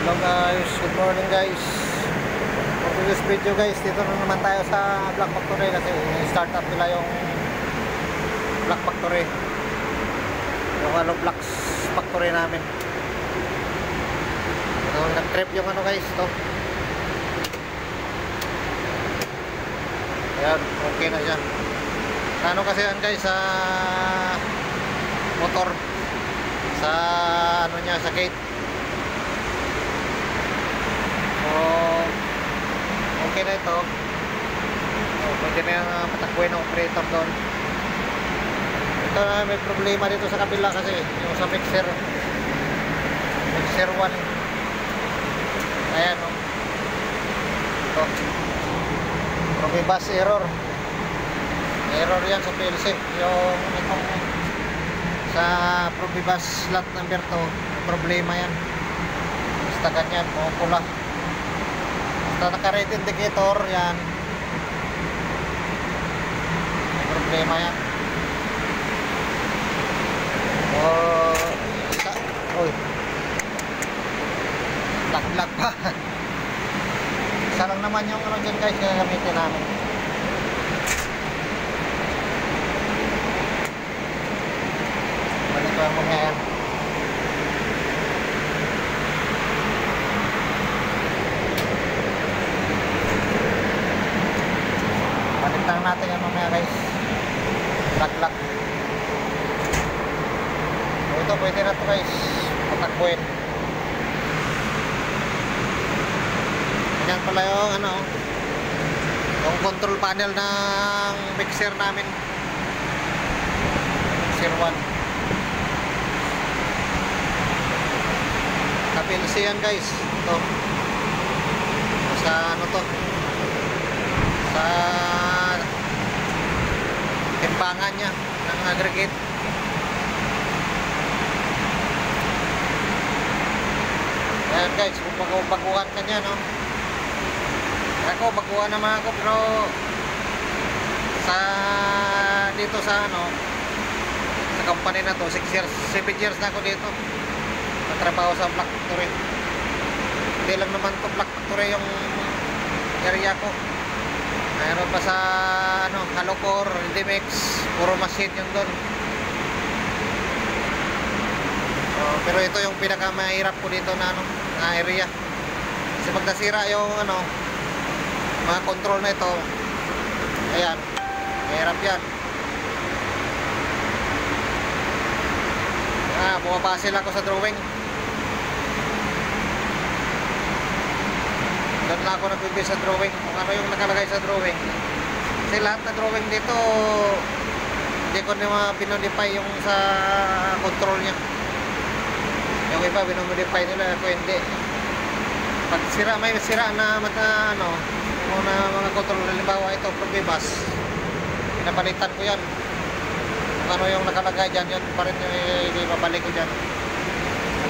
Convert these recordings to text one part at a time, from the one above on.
Hello guys, good morning guys. For this video guys, dito na naman tayo sa Black Factory kasi start up nila yung Black Factory, yung Blocks Factory namin. Nag-trip yung guys, to. Ayan, okay na siya. Ano kasi yan guys, sa motor, sa niya, sa gate. So, okay na ito. So, pwede na yung patakbuhin ng operator doon. Ito na may problema dito sa kabila kasi yung sa mixer 1. Ayan o. Ito. Probibus error. Error yan sa PLC. Yung itong sa Probibus slot number 2, problema yan. Basta ganyan, pula. Basta naka-red indicator yan, may problema yan. Oy, lag pa. Isa lang naman yung dyan guys, gagamitin namin. Balik ko ang mga yan. Baliktang natin yan mamaya guys. Lag. So ito pwede na ito guys, patakbuhin. Yan pala yung yung control panel ng mixer namin, mixer 1. PLC yan guys. Ito sa to, sa timbangan nya ng aggregate. Ayan guys, kung baguhan ka nya, no? Ako, baguhan naman ako, pero sa dito sa sa company na to, 7 years na ako dito natrabaho sa Black Factory. Hindi lang naman to Black Factory yung area ko. Mayroon pa sa Halocor, Indimex, puro machine yung doon. Pero ito yung pinakamahirap ko dito na area. Kasi pag nasira yung mga control na ito, ayan, mahirap yan. Bumabase lang ako sa drawing. Doon lang ako nagbibigay sa drawing kung ano yung nakalagay sa drawing. Kasi lahat na drawing dito hindi ko na binodify yung sa control nya. Yung iba binomodify nila, ako hindi. Pag may sira na mga control, halimbawa ito Probibus, pinapalitan ko yan. Kung ano yung nakalagay dyan, yun pa rin yung babalik ko dyan.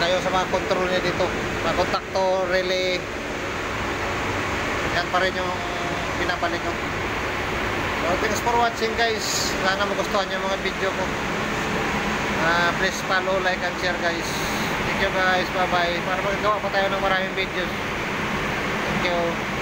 Kayo sa mga control niya dito, mga contactor, relay, yan pa rin yung pinabalik ko. So thanks for watching guys. Sana magustuhan yung mga video ko. Please follow, like and share guys. Thank you guys, bye bye. Para magagawa pa tayo ng maraming videos. Thank you.